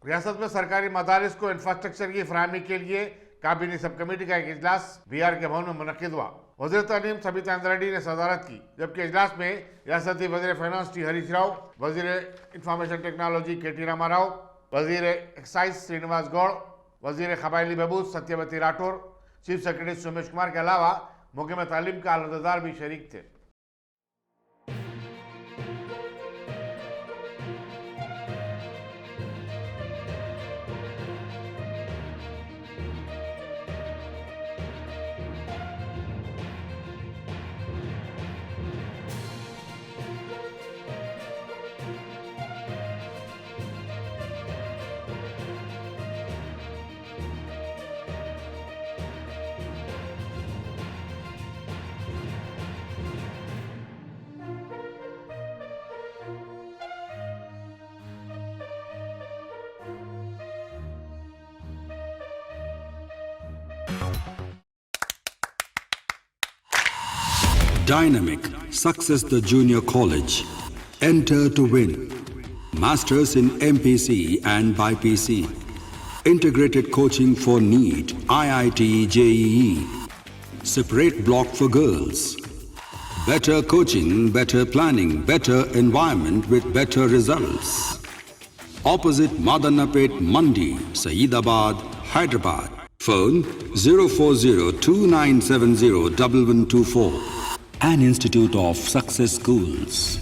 रियासत में सरकारी मदारिस को इंफ्रास्ट्रक्चर की फराहमी के लिए काबीना सब कमेटी का एक इजलास बिहार के भवन में मुनक्किद हुआ। वज़ीर तालीम सबिता इंद्रा रेड्डी ने सदारत की, जबकि इजलास में रियासती वज़ीर फाइनेंस टी हरीश राव, वज़ीर इंफॉर्मेशन टेक्नोलॉजी के टी रामा राव, वज़ीर एक्साइज श्रीनिवास गौड़, वज़ीर कबायली बहबूद सत्यवती राठौर, चीफ सेक्रेटरी सोमेश कुमार के अलावा मुक़िम तालीम का अहदेदार भी शरीक थे। Dynamic Success the Junior College. Enter to win. Masters in MPC and BPC. Integrated coaching for NEET, IIT, JEE. Separate block for girls. Better coaching, better planning, better environment with better results. Opposite Madanapet Mandi, Saeedabad, Hyderabad. Phone 04029701124. An Institute of Success Schools.